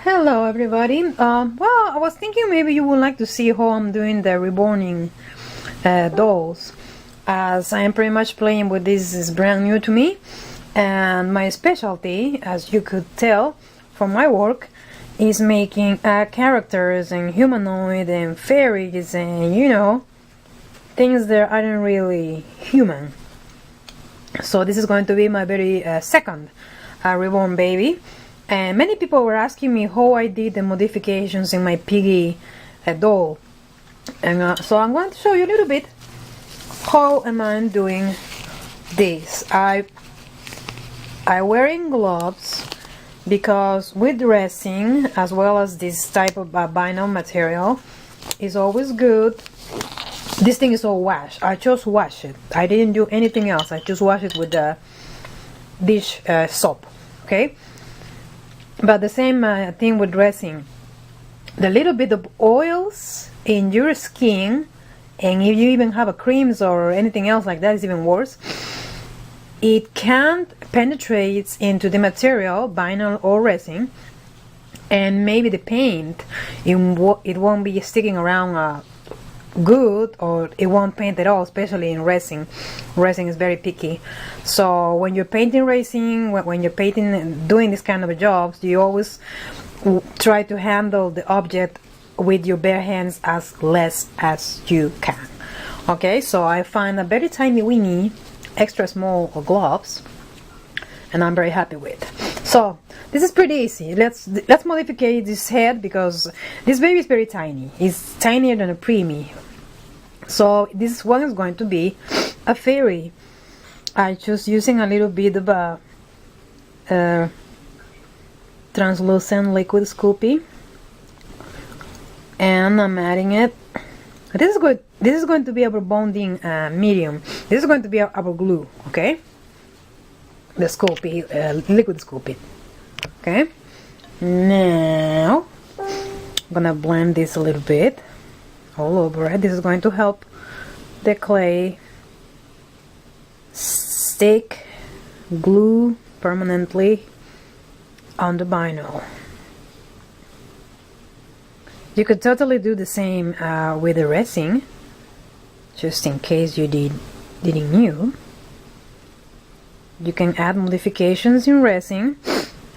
Hello everybody. Well, I was thinking maybe you would like to see how I'm doing the reborning dolls, as I am pretty much playing with this. Is brand new to me, and my specialty, as you could tell from my work, is making characters and humanoid and fairies and things that aren't really human. So this is going to be my very second reborn baby. And many people were asking me how I did the modifications in my piggy doll, and so I'm going to show you a little bit how am I doing this. I wearing gloves because with resin as well as this type of vinyl material is always good. This thing is all washed. I just wash it. I didn't do anything else. I just wash it with the dish soap. Okay. But the same thing with dressing. The little bit of oils in your skin, and if you even have a creams or anything else like that, is even worse. It can't penetrate into the material, vinyl or resin, and maybe the paint, it won't be sticking around good, or it won't paint at all, especially in resin. Resin is very picky. So when you're painting resin, when you're painting and doing this kind of jobs, you always try to handle the object with your bare hands as less as you can. Okay, so I find a very tiny weeny extra small gloves, and I'm very happy with. So this is pretty easy. Let's modify this head, because this baby is very tiny. It's tinier than a preemie. So this one is going to be a fairy. I just using a little bit of a translucent liquid Scoopy, and I'm adding it. This is good. This is going to be our bonding medium. This is going to be our glue. Okay, the Scoopy, liquid Scoopy. Okay, now I'm gonna blend this a little bit all over it. This is going to help the clay stick, glue permanently on the vinyl. You could totally do the same with the resin, just in case you didn't know. You can add modifications in resin,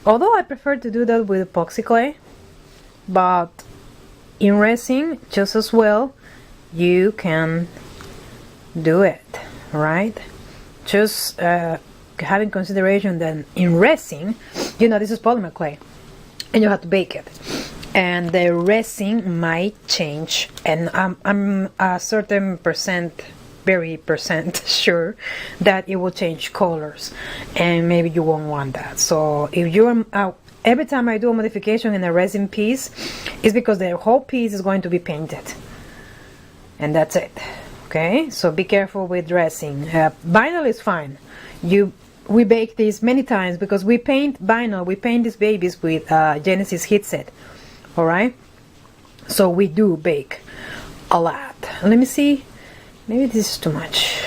although I prefer to do that with epoxy clay, but in resin just as well you can do it, right? Just having consideration that in resin, this is polymer clay and you have to bake it, and the resin might change, and I'm a certain very percent sure that it will change colors, and maybe you won't want that. So if you're every time I do a modification in a resin piece, it's because the whole piece is going to be painted, and that's it. Okay, so be careful with dressing. Vinyl is fine. We bake this many times because we paint vinyl. We paint these babies with Genesis heat set. All right, so we do bake a lot. Let me see. Maybe this is too much.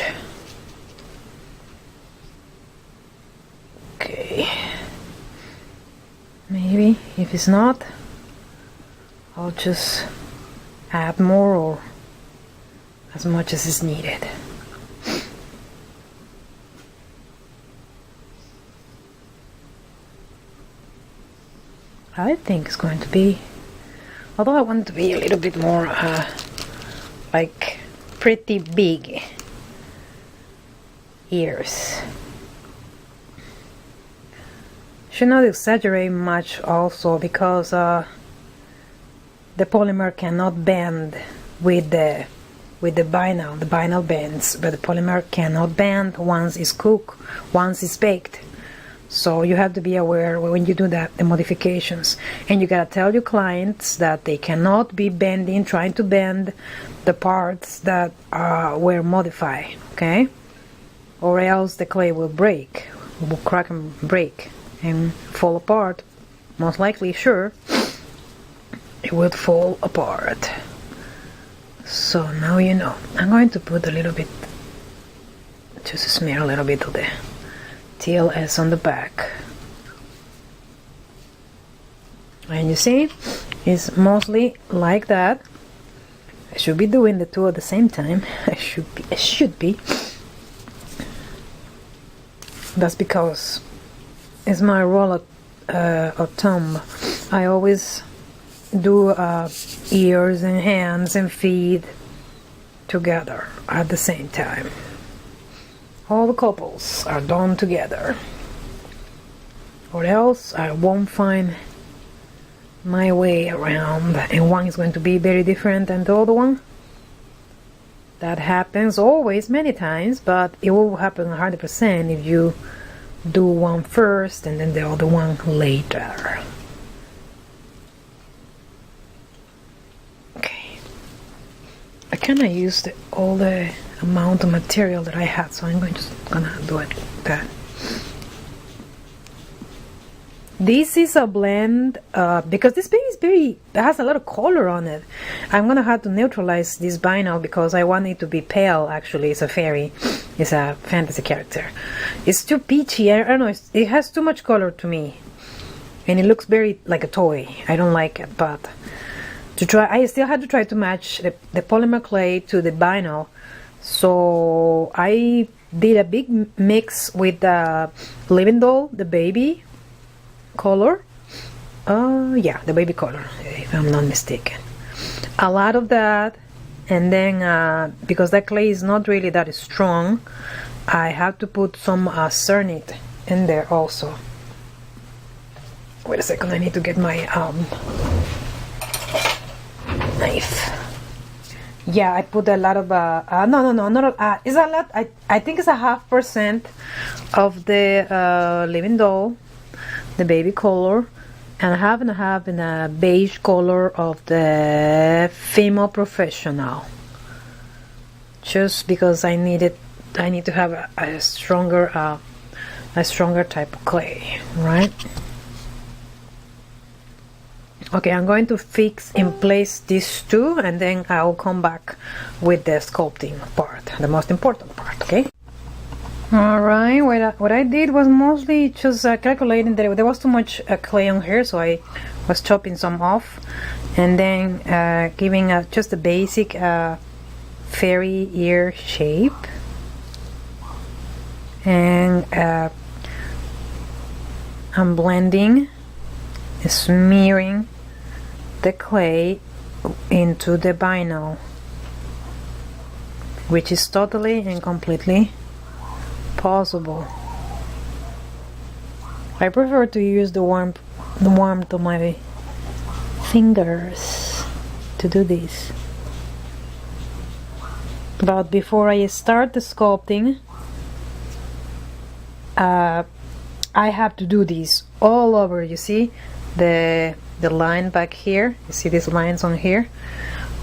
Okay. Maybe if it's not, I'll just add more, or as much as is needed. I think it's going to be, although I want it to be a little bit more like pretty big ears. Should not exaggerate much also, because the polymer cannot bend with the vinyl. The vinyl bends, but the polymer cannot bend once it's cooked, once it's baked. So you have to be aware when you do that, the modifications, and you gotta tell your clients that they cannot be trying to bend the parts that were modified, okay? Or else the clay will break, will crack and break and fall apart. Most likely, sure, it will fall apart. So now you know. I'm going to put a little bit, just smear a little bit of the TLS on the back. And you see, it's mostly like that. I should be doing the two at the same time. I should be. That's because it's my rule of thumb. I always do ears and hands and feet together at the same time. All the couples are done together, or else I won't find my way around, and one is going to be very different than the other one. That happens always, many times, but it will happen 100% if you do one first and then the other one later. Okay, I kind of used all the amount of material that I had, so I'm gonna do it that. This is a blend because this baby is it has a lot of color on it. I'm gonna have to neutralize this vinyl because I want it to be pale. Actually, it's a fairy, it's a fantasy character. It's too peachy. I don't know. It has too much color to me, and it looks very like a toy. I don't like it, but to try, I still had to try to match the polymer clay to the vinyl. So I did a big mix with the Living Doll, the baby color. Yeah, the baby color, if I'm not mistaken. A lot of that, and then because that clay is not really that strong, I have to put some cernite in there also. Wait a second, I need to get my knife. Yeah, I put a lot of no, not it's a lot. I think it's a 0.5% of the Living Doll, the baby color, and 1/2 in a beige color of the Female Professional, just because I need to have a stronger type of clay, right? Okay, I'm going to fix in place these two, and then I'll come back with the sculpting part, the most important part. Okay. Alright, what I did was mostly just calculating that there was too much clay on here, so I was chopping some off, and then giving just a basic fairy ear shape, and I'm blending, smearing the clay into the vinyl, which is totally and completely possible. I prefer to use the warmth of my fingers to do this. But before I start the sculpting, I have to do this all over. You see the line back here, you see these lines on here,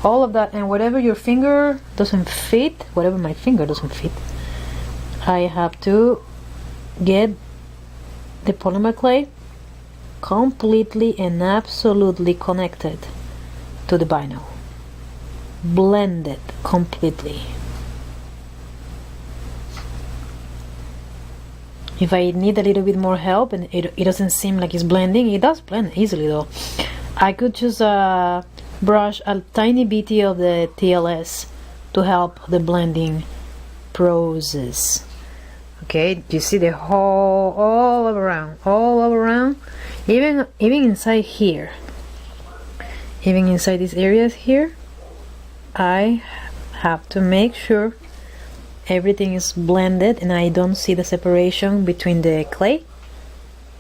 all of that, and whatever your finger doesn't fit, whatever my finger doesn't fit, I have to get the polymer clay completely and absolutely connected to the vinyl, blended completely. If I need a little bit more help and it doesn't seem like it's blending, it does blend easily though, I could just brush a tiny bit of the TLS to help the blending process. Okay, you see the whole all around, even inside here, even inside these areas here, I have to make sure everything is blended and I don't see the separation between the clay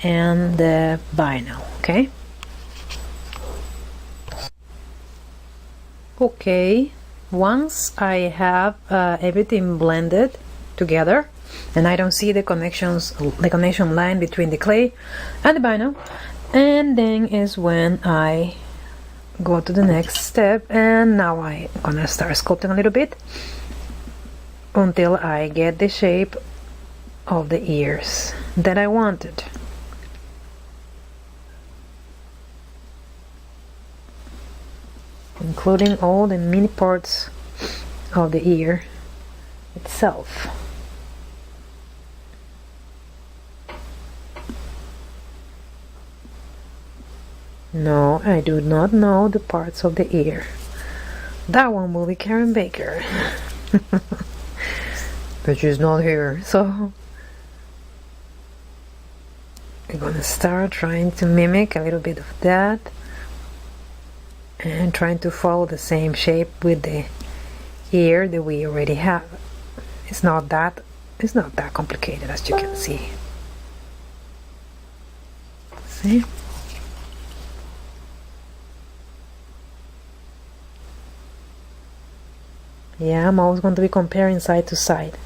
and the vinyl. Okay, once I have everything blended together and I don't see the connection line between the clay and the vinyl, and then is when I go to the next step, and now I'm gonna start sculpting a little bit until I get the shape of the ears that I wanted. Including all the mini parts of the ear itself. No, I do not know the parts of the ear. That one will be Karen Baker. But she's not here, so I'm gonna start trying to mimic a little bit of that and trying to follow the same shape with the ear that we already have. It's not that complicated, as you can see. See? Yeah, I'm always going to be comparing side to side,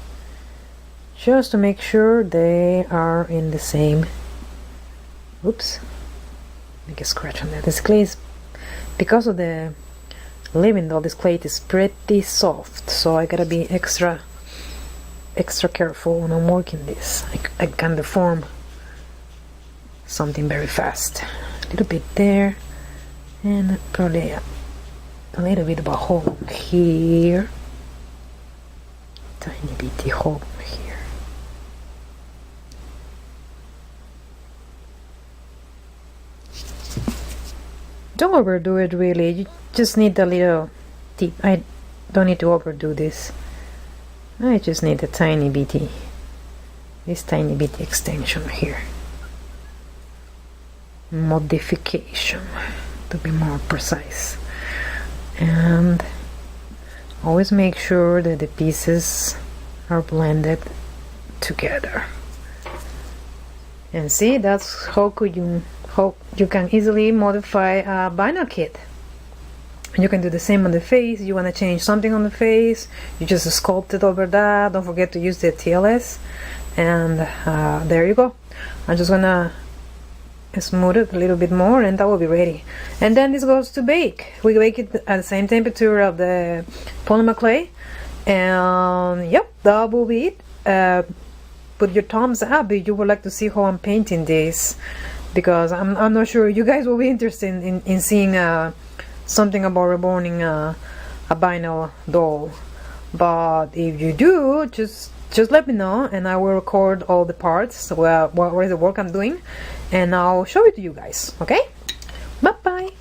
just to make sure they are in the same. Oops, make a scratch on that. This clay is, because of the living doll, this clay is pretty soft, so I gotta be extra careful when I'm working this. I can deform something very fast. A little bit there, and probably a little bit of a hole here. Tiny bitty hole here. Don't overdo it, really. You just need a little tip. I don't need to overdo this. I just need a tiny bitty, this tiny bitty extension here. Modification, to be more precise. And always make sure that the pieces are blended together. And see, that's how you can easily modify a vinyl kit. And you can do the same on the face. You want to change something on the face, you just sculpt it over that. Don't forget to use the TLS, and there you go. I'm just gonna smooth it a little bit more, and that will be ready. And then this goes to bake. We bake it at the same temperature of the polymer clay, and yep, that will be it. Put your thumbs up if you would like to see how I'm painting this, because I'm not sure you guys will be interested in seeing something about reborning a vinyl doll. But if you do, just let me know, and I will record all the parts, what is the work I'm doing, and I'll show it to you guys. Okay, bye bye.